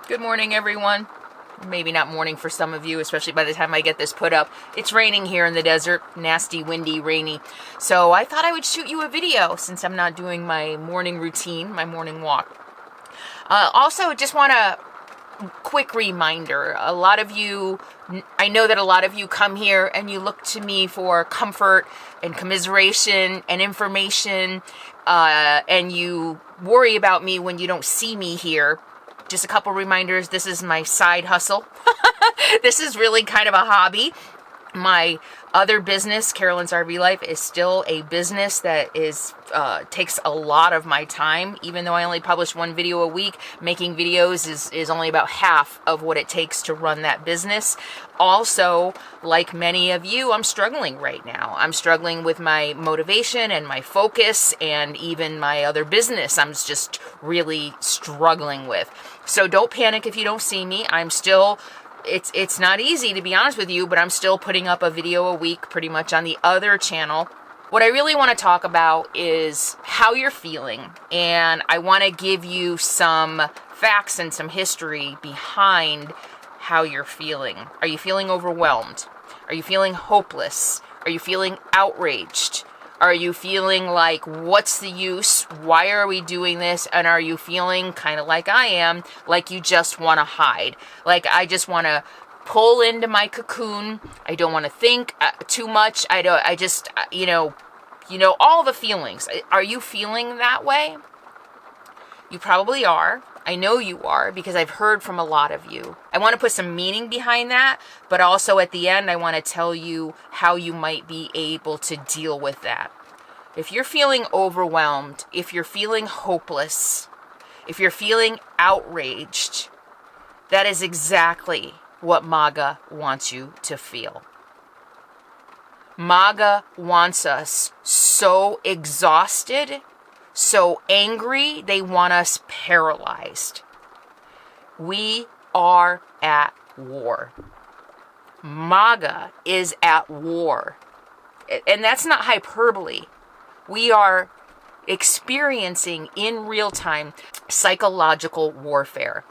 Good morning, everyone. Maybe not morning for some of you, especially by the time I get this put up. It's raining here in the desert. Nasty, windy, rainy. So I thought I would shoot you a video since I'm not doing my morning routine, my morning walk. Also, just want a quick reminder. I know that a lot of you come here and you look to me for comfort and commiseration and information, and you worry about me when you don't see me here. Just a couple reminders, this is my side hustle. This is really kind of a hobby. My other business, Carolyn's RV Life, is still a business that takes a lot of my time. Even though I only publish one video a week, making videos is only about half of what it takes to run that business. Also, like many of you, I'm struggling right now. I'm struggling with my motivation and my focus, and even my other business I'm just really struggling with. So don't panic if you don't see me. I'm still... It's not easy, to be honest with you, but I'm still putting up a video a week pretty much on the other channel. What I really want to talk about is how you're feeling, and I want to give you some facts and some history behind how you're feeling. Are you feeling overwhelmed? Are you feeling hopeless? Are you feeling outraged? Are you feeling like, what's the use? Why are we doing this? And are you feeling kind of like I am, like you just want to hide? Like I just want to pull into my cocoon. I don't want to think too much. All the feelings. Are you feeling that way? You probably are. I know you are, because I've heard from a lot of you. I want to put some meaning behind that, but also at the end, I want to tell you how you might be able to deal with that. If you're feeling overwhelmed, if you're feeling hopeless, if you're feeling outraged, that is exactly what MAGA wants you to feel. MAGA wants us so exhausted, so angry, they want us paralyzed. We are at war. MAGA is at war. And that's not hyperbole. We are experiencing in real time psychological warfare,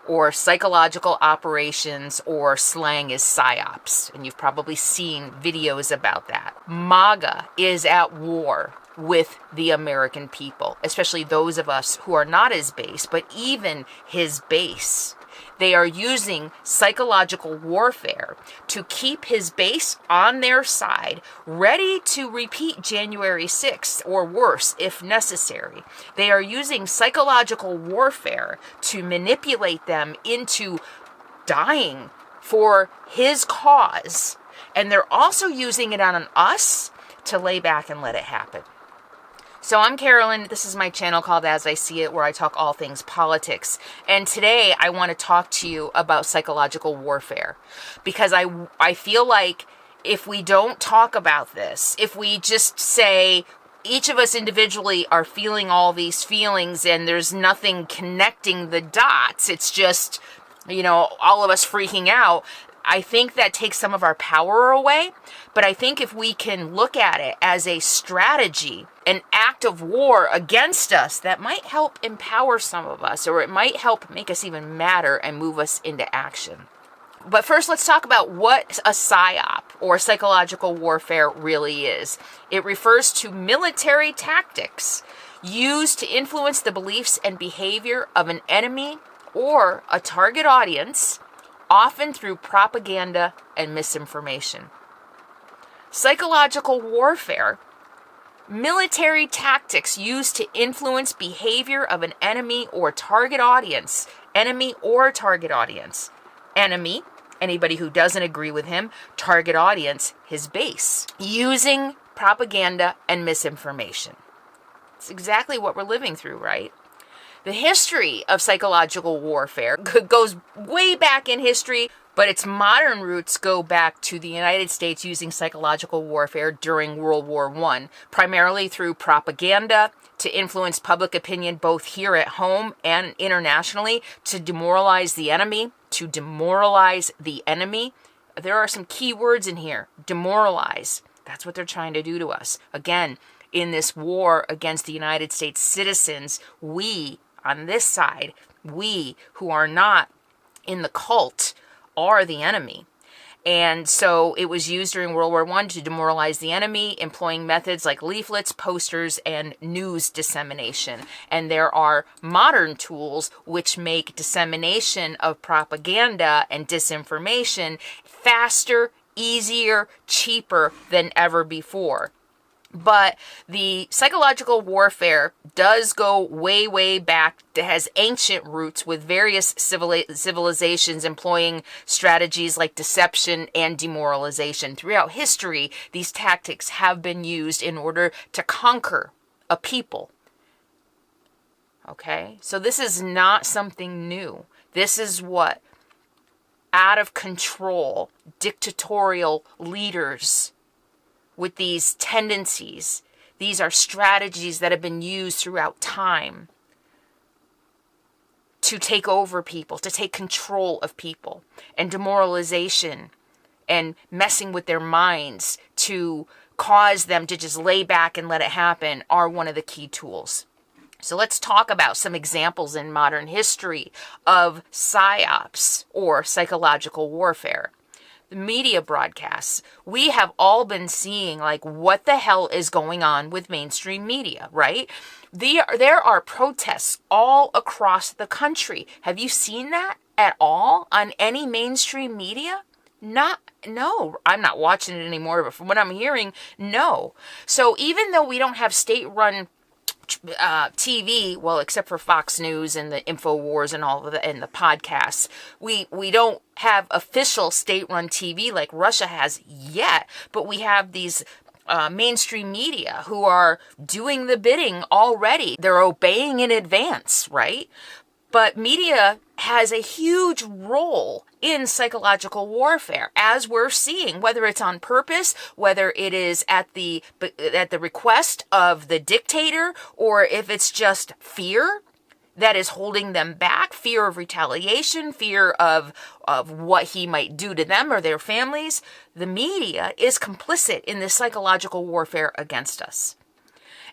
or psychological operations, or slang is Psyops. And you've probably seen videos about that. MAGA is at war with the American people, especially those of us who are not his base, but even his base. They are using psychological warfare to keep his base on their side, ready to repeat January 6th or worse if necessary. They are using psychological warfare to manipulate them into dying for his cause. And they're also using it on us to lay back and let it happen. So I'm Carolyn. This is my channel called As I See It, where I talk all things politics. And today I want to talk to you about psychological warfare, because I feel like if we don't talk about this, if we just say each of us individually are feeling all these feelings and there's nothing connecting the dots, it's just, all of us freaking out, I think that takes some of our power away. But I think if we can look at it as a strategy, an act of war against us, that might help empower some of us, or it might help make us even madder and move us into action. But first, let's talk about what a psyop, or psychological warfare, really is. It refers to military tactics used to influence the beliefs and behavior of an enemy or a target audience, often through propaganda and misinformation. Psychological warfare, military tactics used to influence behavior of an enemy or target audience. Enemy or target audience. Enemy, anybody who doesn't agree with him. Target audience, his base. Using propaganda and misinformation. It's exactly what we're living through, right? The history of psychological warfare goes way back in history, but its modern roots go back to the United States using psychological warfare during World War I, primarily through propaganda to influence public opinion both here at home and internationally, to demoralize the enemy, There are some key words in here. Demoralize. That's what they're trying to do to us. Again, in this war against the United States citizens, we, on this side, We who are not in the cult are the enemy. And so it was used during World War I to demoralize the enemy, employing methods like leaflets, posters, and news dissemination. And there are modern tools which make dissemination of propaganda and disinformation faster, easier, cheaper than ever before. But the psychological warfare does go way, way back. It has ancient roots with various civilizations employing strategies like deception and demoralization. Throughout history, these tactics have been used in order to conquer a people. Okay? So this is not something new. This is what out of control, dictatorial leaders with these tendencies. These are strategies that have been used throughout time to take over people, to take control of people, and demoralization and messing with their minds to cause them to just lay back and let it happen are one of the key tools. So let's talk about some examples in modern history of psyops, or psychological warfare. Media broadcasts. We have all been seeing like what the hell is going on with mainstream media, right? There are protests all across the country. Have you seen that at all on any mainstream media? No, I'm not watching it anymore, but from what I'm hearing, no. So even though we don't have state-run TV, well, except for Fox News and the InfoWars and all of the and the podcasts, we don't have official state-run TV like Russia has yet, but we have these mainstream media who are doing the bidding already. They're obeying in advance, right? But media has a huge role in psychological warfare, as we're seeing, whether it's on purpose, whether it is at the request of the dictator, or if it's just fear that is holding them back, fear of retaliation, fear of what he might do to them or their families. The media is complicit in this psychological warfare against us.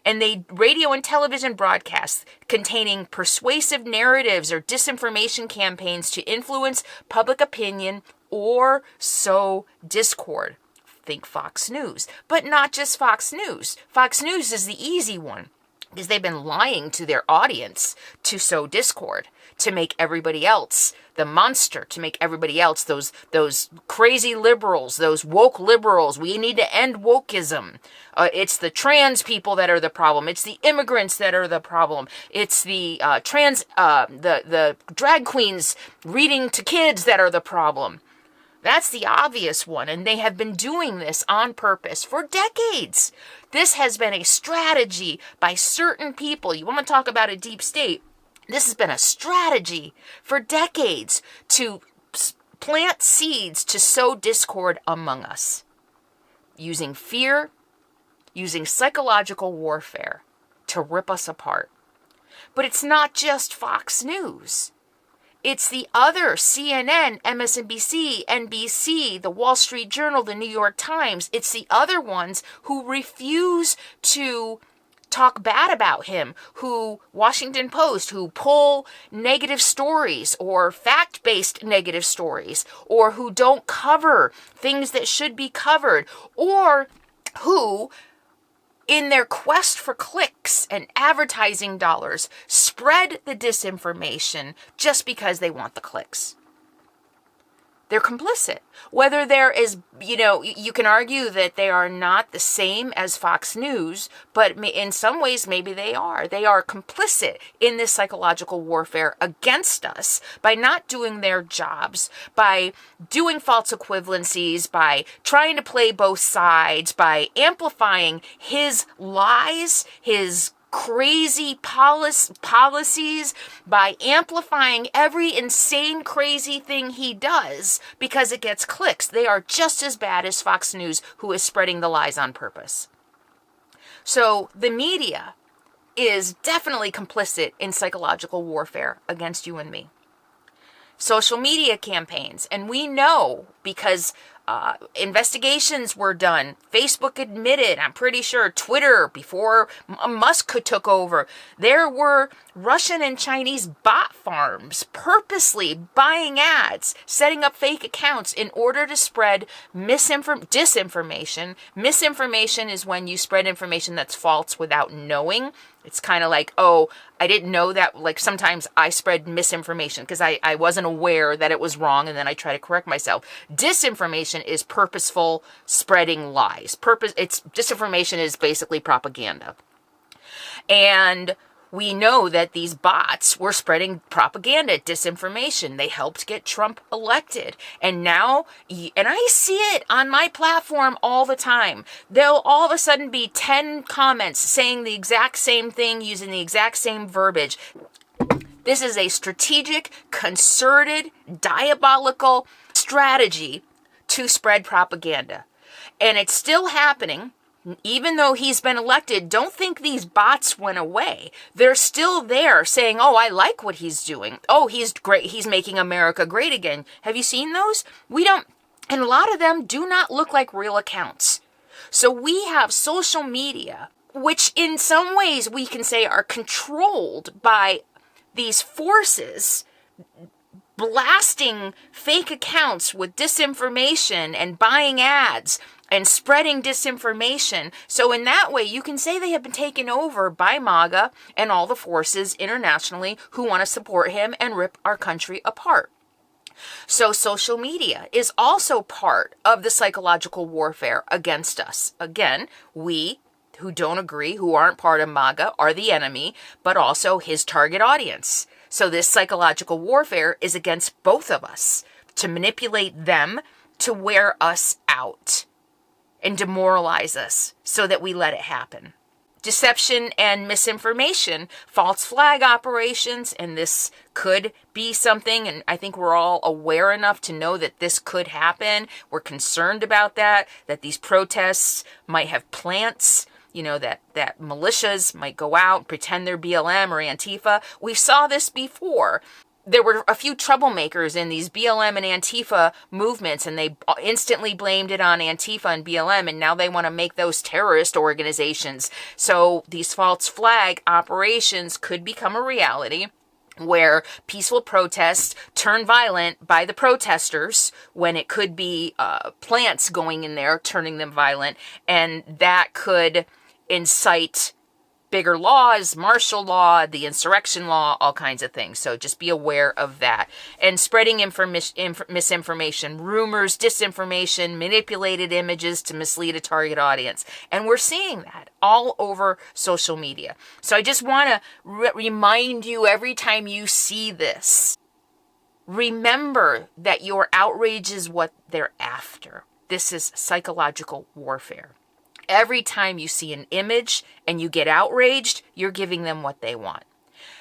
And they radio and television broadcasts containing persuasive narratives or disinformation campaigns to influence public opinion or sow discord. Think Fox News. But not just Fox News. Fox News is the easy one because they've been lying to their audience to sow discord, to make everybody else the monster, to make everybody else those crazy liberals, those woke liberals. We need to end wokeism. It's the trans people that are the problem. It's the immigrants that are the problem. It's the the drag queens reading to kids that are the problem. That's the obvious one, and they have been doing this on purpose for decades. This has been a strategy by certain people. You want to talk about a deep state? This has been a strategy for decades to plant seeds to sow discord among us, using fear, using psychological warfare to rip us apart. But it's not just Fox News. It's the other CNN, MSNBC, NBC, the Wall Street Journal, the New York Times. It's the other ones who refuse to talk bad about him, who Washington Post, who pull negative stories or fact-based negative stories, or who don't cover things that should be covered, or who, in their quest for clicks and advertising dollars, spread the disinformation just because they want the clicks. They're complicit. Whether there is, you can argue that they are not the same as Fox News, but in some ways maybe they are. They are complicit in this psychological warfare against us by not doing their jobs, by doing false equivalencies, by trying to play both sides, by amplifying his lies, his crazy policies, by amplifying every insane crazy thing he does because it gets clicks. They are just as bad as Fox News, who is spreading the lies on purpose. So the media is definitely complicit in psychological warfare against you and me. Social media campaigns, and we know because investigations were done. Facebook admitted, I'm pretty sure, Twitter, before Musk took over, there were Russian and Chinese bot farms purposely buying ads, setting up fake accounts in order to spread disinformation. Misinformation is when you spread information that's false without knowing. It's kind of like, oh, I didn't know that. Like sometimes I spread misinformation because I wasn't aware that it was wrong, and then I try to correct myself. Disinformation is purposeful spreading lies. Disinformation is basically propaganda. And we know that these bots were spreading propaganda, disinformation. They helped get Trump elected. And now, and I see it on my platform all the time, there'll all of a sudden be 10 comments saying the exact same thing, using the exact same verbiage. This is a strategic, concerted, diabolical strategy to spread propaganda. And it's still happening. Even though he's been elected, don't think these bots went away. They're still there saying, oh, I like what he's doing. Oh, he's great. He's making America great again. Have you seen those? We don't. And a lot of them do not look like real accounts. So we have social media, which in some ways we can say are controlled by these forces, blasting fake accounts with disinformation and buying ads and spreading disinformation. So in that way, you can say they have been taken over by MAGA and all the forces internationally who want to support him and rip our country apart. So social media is also part of the psychological warfare against us. Again, we who don't agree, who aren't part of MAGA, are the enemy, but also his target audience. So this psychological warfare is against both of us, to manipulate them to wear us out and demoralize us so that we let it happen. Deception and misinformation, false flag operations, and this could be something, and I think we're all aware enough to know that this could happen. We're concerned about that these protests might have plants, that militias might go out, pretend they're BLM or Antifa. We saw this before. There were a few troublemakers in these BLM and Antifa movements, and they instantly blamed it on Antifa and BLM, and now they want to make those terrorist organizations. So these false flag operations could become a reality where peaceful protests turn violent by the protesters, when it could be plants going in there, turning them violent, and that could incite bigger laws, martial law, the insurrection law, all kinds of things. So just be aware of that. And spreading misinformation, rumors, disinformation, manipulated images to mislead a target audience. And we're seeing that all over social media. So I just want to remind you, every time you see this, remember that your outrage is what they're after. This is psychological warfare. Every time you see an image and you get outraged, you're giving them what they want.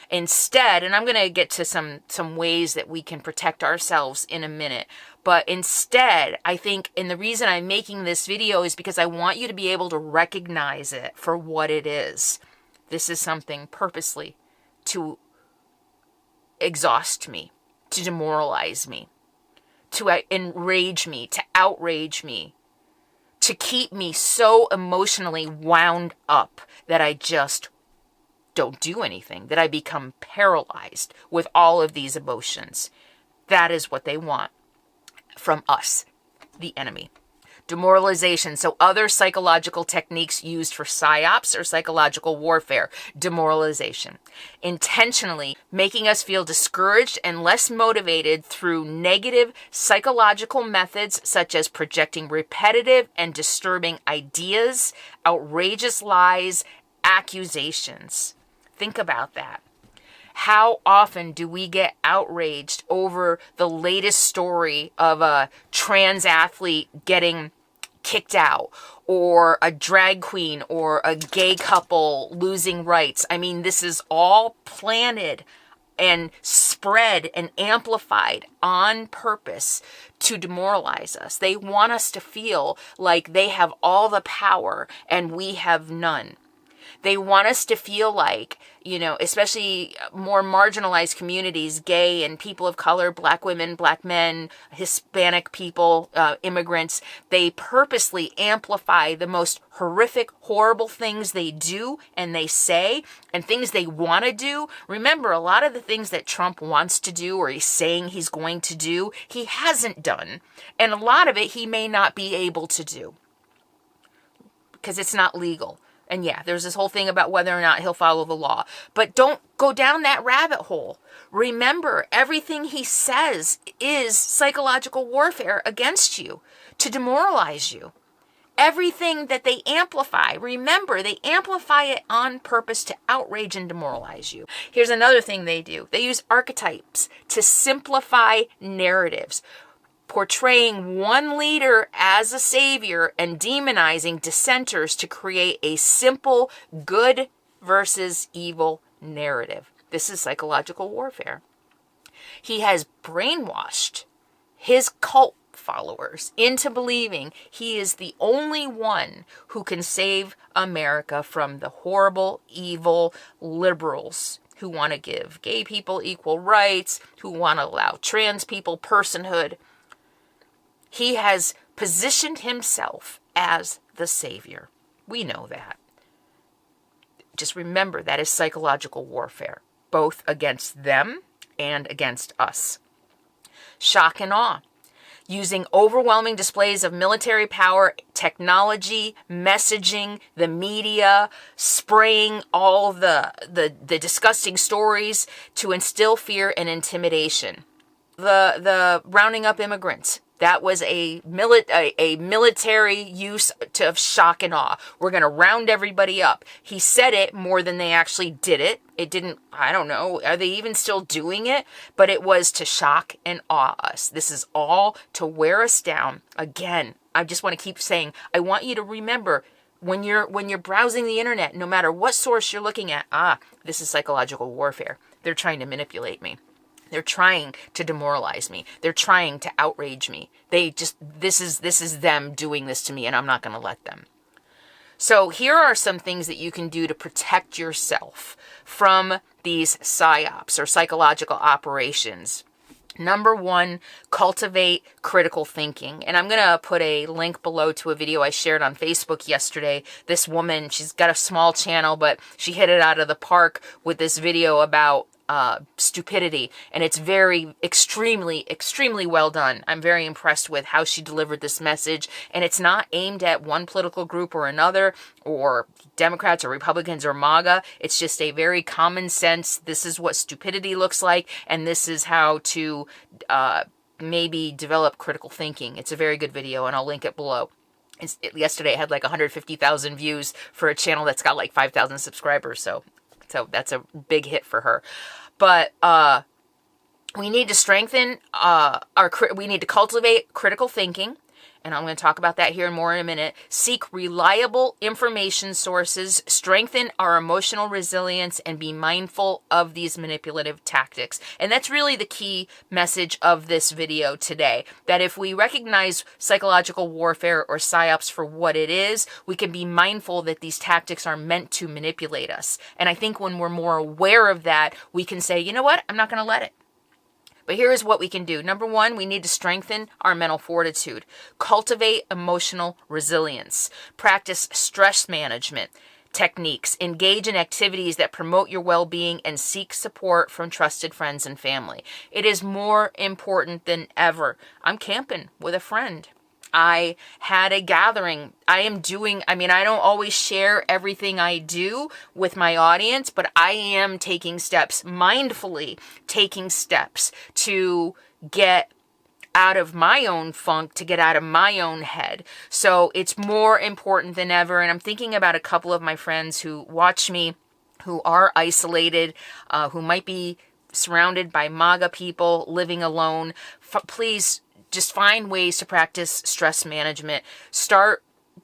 Instead, and I'm going to get to some ways that we can protect ourselves in a minute, but instead, I think, and the reason I'm making this video is because I want you to be able to recognize it for what it is. This is something purposely to exhaust me, to demoralize me, to enrage me, to outrage me, to keep me so emotionally wound up that I just don't do anything, that I become paralyzed with all of these emotions. That is what they want from us, the enemy. Demoralization. So other psychological techniques used for psyops or psychological warfare. Demoralization. Intentionally making us feel discouraged and less motivated through negative psychological methods such as projecting repetitive and disturbing ideas, outrageous lies, accusations. Think about that. How often do we get outraged over the latest story of a trans athlete getting kicked out, or a drag queen or a gay couple losing rights? I mean, this is all planted and spread and amplified on purpose to demoralize us. They want us to feel like they have all the power and we have none. They want us to feel like, especially more marginalized communities, gay and people of color, black women, black men, Hispanic people, immigrants, they purposely amplify the most horrific, horrible things they do and they say and things they want to do. Remember, a lot of the things that Trump wants to do or he's saying he's going to do, he hasn't done. And a lot of it he may not be able to do because it's not legal. And yeah, there's this whole thing about whether or not he'll follow the law. But don't go down that rabbit hole. Remember, everything he says is psychological warfare against you to demoralize you. Everything that they amplify, remember, they amplify it on purpose to outrage and demoralize you. Here's another thing they do. They use archetypes to simplify narratives, portraying one leader as a savior and demonizing dissenters to create a simple good versus evil narrative. This is psychological warfare. He has brainwashed his cult followers into believing he is the only one who can save America from the horrible, evil liberals who want to give gay people equal rights, who want to allow trans people personhood. He has positioned himself as the savior. We know that. Just remember, that is psychological warfare, both against them and against us. Shock and awe. Using overwhelming displays of military power, technology, messaging, the media, spraying all the disgusting stories to instill fear and intimidation. The rounding up immigrants. That was a military use of shock and awe. We're going to round everybody up. He said it more than they actually did it. It didn't, I don't know, are they even still doing it? But it was to shock and awe us. This is all to wear us down. Again, I just want to keep saying, I want you to remember when you're browsing the internet, no matter what source you're looking at, this is psychological warfare. They're trying to manipulate me. They're trying to demoralize me. They're trying to outrage me. This is them doing this to me, and I'm not going to let them. So here are some things that you can do to protect yourself from these psyops or psychological operations. Number one, cultivate critical thinking. And I'm going to put a link below to a video I shared on Facebook yesterday. This woman, she's got a small channel, but she hit it out of the park with this video about stupidity, and it's extremely well done. I'm very impressed with how she delivered this message, and it's not aimed at one political group or another, or Democrats or Republicans or MAGA. It's just a very common sense, this is what stupidity looks like, and this is how to maybe develop critical thinking. It's a very good video, and I'll link it below. Yesterday it had like 150,000 views for a channel that's got like 5,000 subscribers, so that's a big hit for her. But we need to strengthen we need to cultivate critical thinking. And I'm going to talk about that here more in a minute. Seek reliable information sources, strengthen our emotional resilience, and be mindful of these manipulative tactics. And that's really the key message of this video today. That if we recognize psychological warfare or psyops for what it is, we can be mindful that these tactics are meant to manipulate us. And I think when we're more aware of that, we can say, you know what? I'm not going to let it. But here is what we can do. Number one, we need to strengthen our mental fortitude. Cultivate emotional resilience. Practice stress management techniques. Engage in activities that promote your well-being and seek support from trusted friends and family. It is more important than ever. I'm camping with a friend. I had a gathering. I don't always share everything I do with my audience, but I am taking steps, mindfully taking steps to get out of my own funk, to get out of my own head. So it's more important than ever. And I'm thinking about a couple of my friends who watch me, who are isolated, who might be surrounded by MAGA people, living alone. Please just find ways to practice stress management.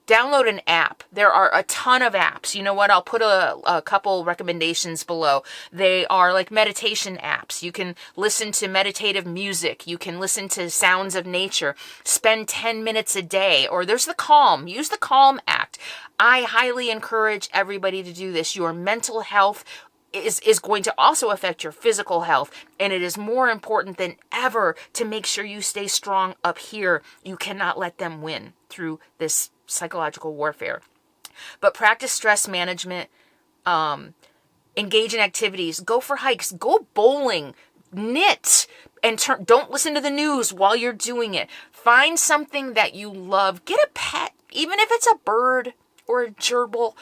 Download an app. There are a ton of apps. You know what? I'll put a couple recommendations below. They are like meditation apps. You can listen to meditative music. You can listen to sounds of nature. Spend 10 minutes a day. Or there's the Calm. Use the Calm app. I highly encourage everybody to do this. Your mental health is going to also affect your physical health. And it is more important than ever to make sure you stay strong up here. You cannot let them win through this psychological warfare. But practice stress management, engage in activities, go for hikes, go bowling, knit, and don't listen to the news while you're doing it. Find something that you love. Get a pet, even if it's a bird or a gerbil.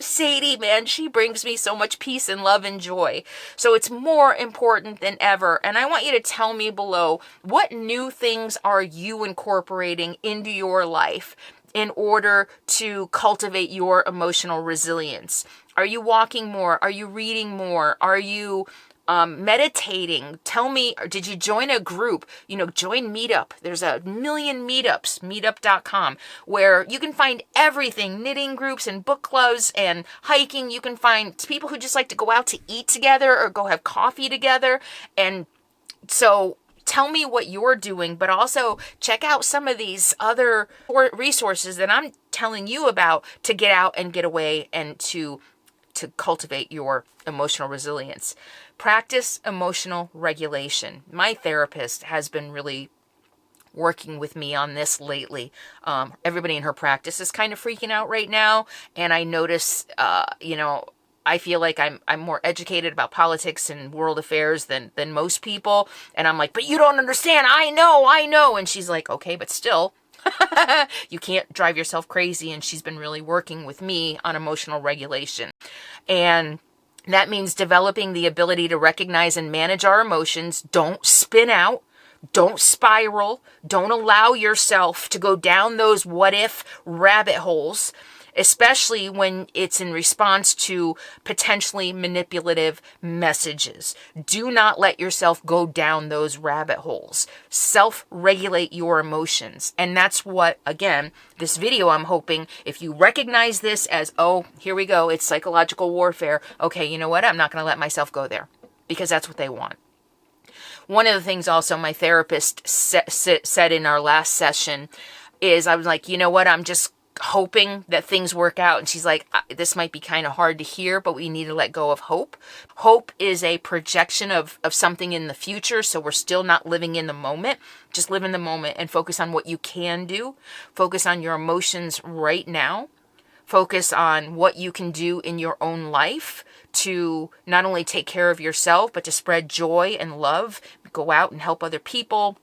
Sadie, man, she brings me so much peace and love and joy. So it's more important than ever. And I want you to tell me below, what new things are you incorporating into your life in order to cultivate your emotional resilience? Are you walking more? Are you reading more? Are you meditating? Tell me, did you join a group? Join Meetup. There's a million meetups, meetup.com, where you can find everything, knitting groups and book clubs and hiking. You can find people who just like to go out to eat together or go have coffee together. And so tell me what you're doing, but also check out some of these other resources that I'm telling you about to get out and get away and to cultivate your emotional resilience. Practice emotional regulation. My therapist has been really working with me on this lately. Everybody in her practice is kind of freaking out right now. And I notice, I feel like I'm more educated about politics and world affairs than most people. And I'm like, but you don't understand. I know. And she's like, okay, but still, you can't drive yourself crazy. And she's been really working with me on emotional regulation. And that means developing the ability to recognize and manage our emotions. Don't spin out. Don't spiral. Don't allow yourself to go down those what if rabbit holes, especially when it's in response to potentially manipulative messages. Do not let yourself go down those rabbit holes. Self-regulate your emotions. And that's what, again, this video, I'm hoping, if you recognize this as, oh, here we go, it's psychological warfare. Okay, you know what? I'm not going to let myself go there because that's what they want. One of the things also my therapist said in our last session is, I was like, you know what? I'm just hoping that things work out. And she's like, this might be kind of hard to hear, but we need to let go of hope. Hope is a projection of something in the future. So we're still not living in the moment. Just live in the moment and focus on what you can do. Focus on your emotions right now. Focus on what you can do in your own life to not only take care of yourself, but to spread joy and love. Go out and help other people,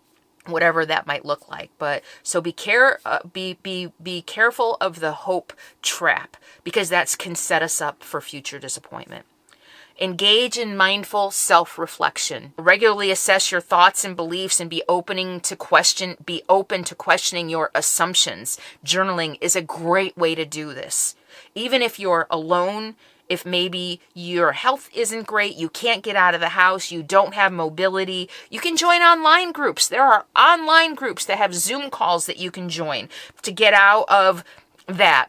whatever that might look like. But so be careful of the hope trap, because that can set us up for future disappointment. Engage in mindful self-reflection. Regularly assess your thoughts and beliefs and be open to questioning your assumptions. Journaling is a great way to do this. Even if you're alone, if maybe your health isn't great, you can't get out of the house, you don't have mobility, you can join online groups. There are online groups that have Zoom calls that you can join to get out of that.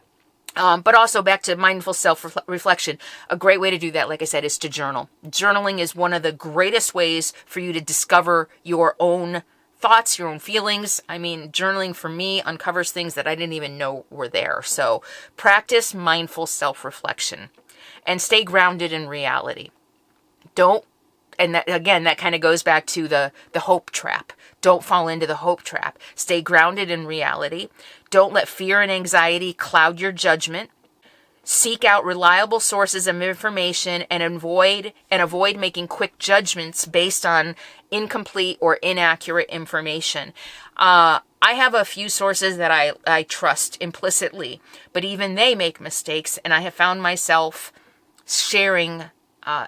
But also back to mindful self-reflection. A great way to do that, like I said, is to journal. Journaling is one of the greatest ways for you to discover your own thoughts, your own feelings. I mean, journaling for me uncovers things that I didn't even know were there. So practice mindful self-reflection and stay grounded in reality. And that, again, that kind of goes back to the hope trap. Don't fall into the hope trap. Stay grounded in reality. Don't let fear and anxiety cloud your judgment. Seek out reliable sources of information and avoid making quick judgments based on incomplete or inaccurate information. I have a few sources that I trust implicitly, but even they make mistakes, and I have found myself sharing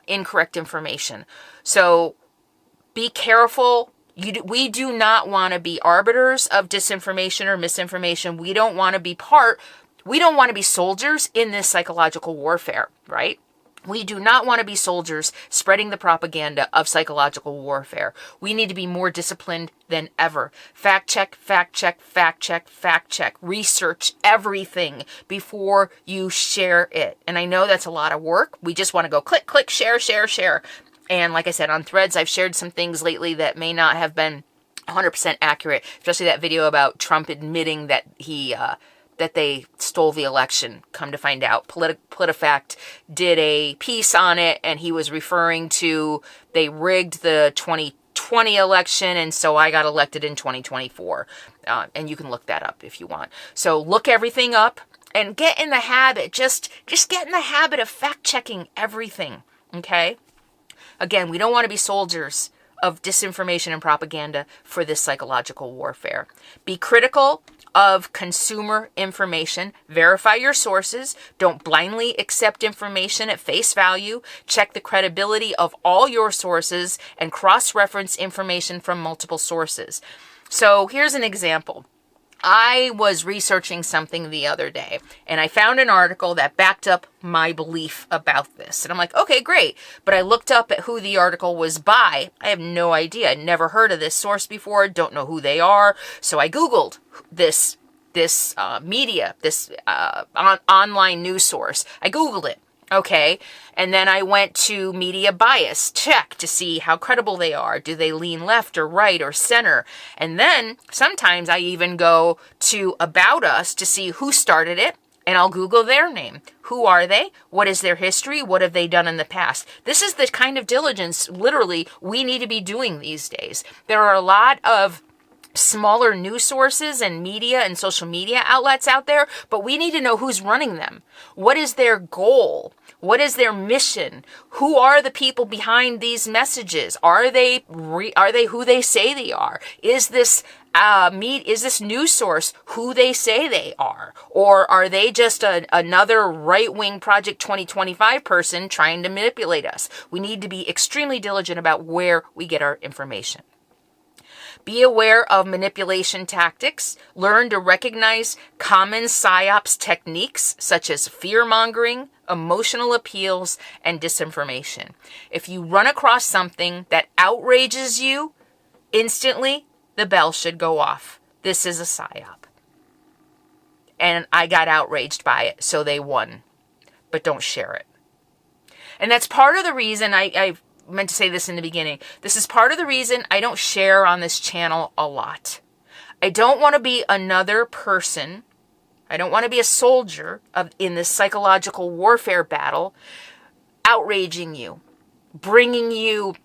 incorrect information. So be careful. We do not want to be arbiters of disinformation or misinformation. We don't want to be soldiers in this psychological warfare, right? We do not want to be soldiers spreading the propaganda of psychological warfare. We need to be more disciplined than ever. Fact check, fact check, fact check, fact check. Research everything before you share it. And I know that's a lot of work. We just want to go click, click, share, share, share. And like I said, on Threads, I've shared some things lately that may not have been 100% accurate, especially that video about Trump admitting that he that they stole the election, come to find out. PolitiFact did a piece on it, and he was referring to they rigged the 2020 election, and so I got elected in 2024. And you can look that up if you want. So look everything up and get in the habit. Just get in the habit of fact-checking everything, okay? Again, we don't want to be soldiers of disinformation and propaganda for this psychological warfare. Be critical of consumer information. Verify your sources. Don't blindly accept information at face value. Check the credibility of all your sources and cross-reference information from multiple sources. So here's an example. I was researching something the other day, and I found an article that backed up my belief about this. And I'm like, okay, great. But I looked up at who the article was by. I have no idea. I'd never heard of this source before. Don't know who they are. So I Googled this media, this online news source. I Googled it. Okay, and then I went to media bias, check to see how credible they are. Do they lean left or right or center? And then sometimes I even go to About Us to see who started it, and I'll Google their name. Who are they? What is their history? What have they done in the past? This is the kind of diligence, literally, we need to be doing these days. There are a lot of smaller news sources and media and social media outlets out there, but we need to know who's running them. What is their goal? What is their mission? Who are the people behind these messages? Are they who they say they are? Is this news source who they say they are? Or are they just another right-wing Project 2025 person trying to manipulate us? We need to be extremely diligent about where we get our information. Be aware of manipulation tactics. Learn to recognize common Psyops techniques such as fear-mongering, emotional appeals, and disinformation. If you run across something that outrages you, instantly the bell should go off. This is a Psyop. And I got outraged by it, so they won. But don't share it. And that's part of the reason I meant to say this in the beginning. This is part of the reason I don't share on this channel a lot. I don't want to be another person. I don't want to be a soldier in this psychological warfare battle, outraging you, bringing you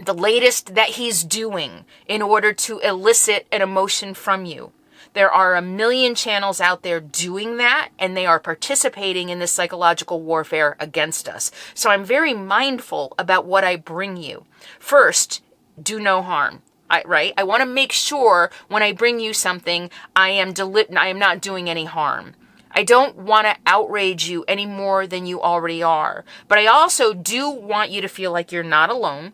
the latest that he's doing in order to elicit an emotion from you. There are a million channels out there doing that, and they are participating in this psychological warfare against us. So I'm very mindful about what I bring you. First, do no harm. Right? I want to make sure when I bring you something, I am not doing any harm. I don't want to outrage you any more than you already are. But I also do want you to feel like you're not alone.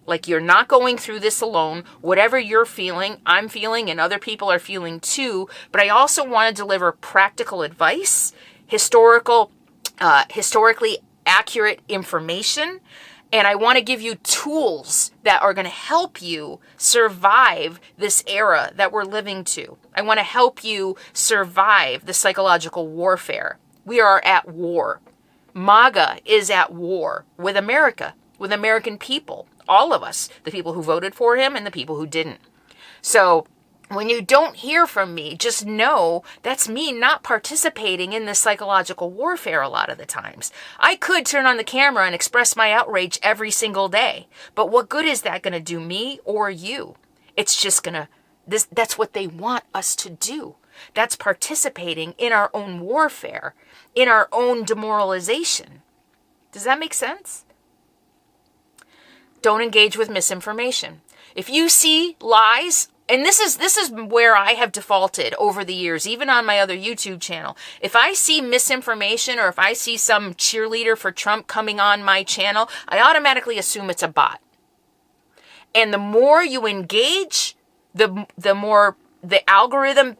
Like you're not going through this alone. Whatever you're feeling, I'm feeling, and other people are feeling too. But I also want to deliver practical advice, historically accurate information, and I want to give you tools that are going to help you survive this era that we're living to. I want to help you survive the psychological warfare. We are at war. MAGA is at war with America, with American people. All of us, the people who voted for him and the people who didn't. So when you don't hear from me, just know that's me not participating in this psychological warfare a lot of the times. I could turn on the camera and express my outrage every single day, but what good is that going to do me or you? It's just that's what they want us to do. That's participating in our own warfare, in our own demoralization. Does that make sense? Don't engage with misinformation. If you see lies, and this is where I have defaulted over the years, even on my other YouTube channel. If I see misinformation or if I see some cheerleader for Trump coming on my channel, I automatically assume it's a bot. And the more you engage, the more the algorithm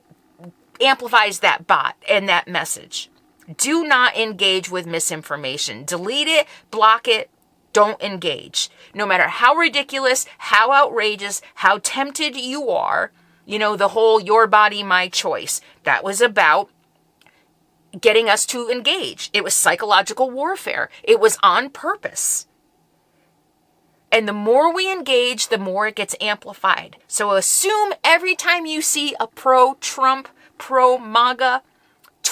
amplifies that bot and that message. Do not engage with misinformation. Delete it, block it. Don't engage. No matter how ridiculous, how outrageous, how tempted you are, the whole your body, my choice. That was about getting us to engage. It was psychological warfare. It was on purpose. And the more we engage, the more it gets amplified. So assume every time you see a pro-Trump, pro-MAGA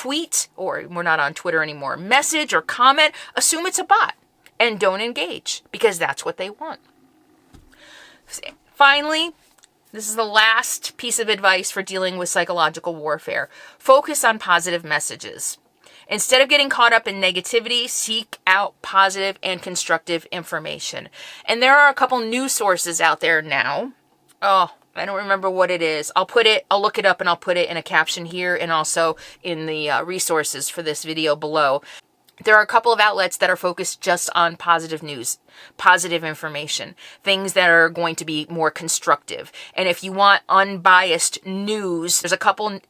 tweet, or we're not on Twitter anymore, message or comment, assume it's a bot and don't engage, because that's what they want. Finally, this is the last piece of advice for dealing with psychological warfare. Focus on positive messages. Instead of getting caught up in negativity, seek out positive and constructive information. And there are a couple news sources out there now. Oh, I don't remember what it is. I'll look it up and I'll put it in a caption here and also in the resources for this video below. There are a couple of outlets that are focused just on positive news, positive information, things that are going to be more constructive. And if you want unbiased news, there's a couple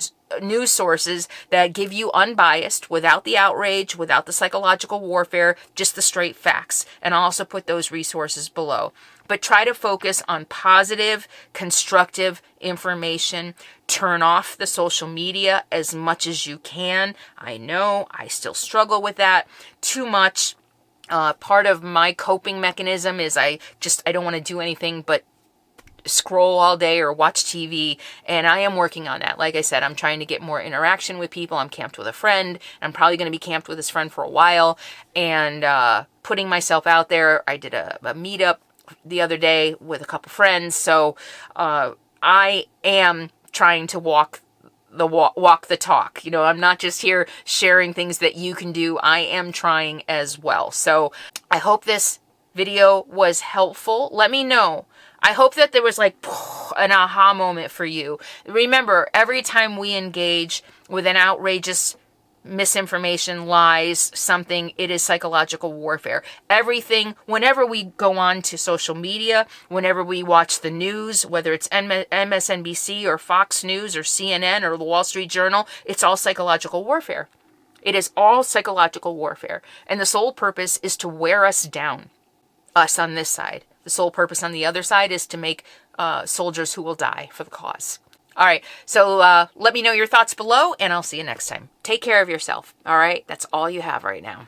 news sources that give you unbiased, without the outrage, without the psychological warfare, just the straight facts. And I'll also put those resources below. But try to focus on positive, constructive information. Turn off the social media as much as you can. I know I still struggle with that too much. Part of my coping mechanism is I don't want to do anything but scroll all day or watch TV, and I am working on that. Like I said, I'm trying to get more interaction with people. I'm camped with a friend. I'm probably going to be camped with this friend for a while, and putting myself out there. I did a meetup the other day with a couple friends, so I am trying to walk the talk. You know, I'm not just here sharing things that you can do. I am trying as well. So I hope this video was helpful. Let me know. I hope that there was like an aha moment for you. Remember, every time we engage with an outrageous misinformation, lies, something, it is psychological warfare. Everything, whenever we go on to social media, whenever we watch the news, whether it's MSNBC or Fox News or CNN or the Wall Street Journal, it's all psychological warfare. It is all psychological warfare. And the sole purpose is to wear us down, us on this side. The sole purpose on the other side is to make soldiers who will die for the cause. All right, so let me know your thoughts below, and I'll see you next time. Take care of yourself, all right? That's all you have right now.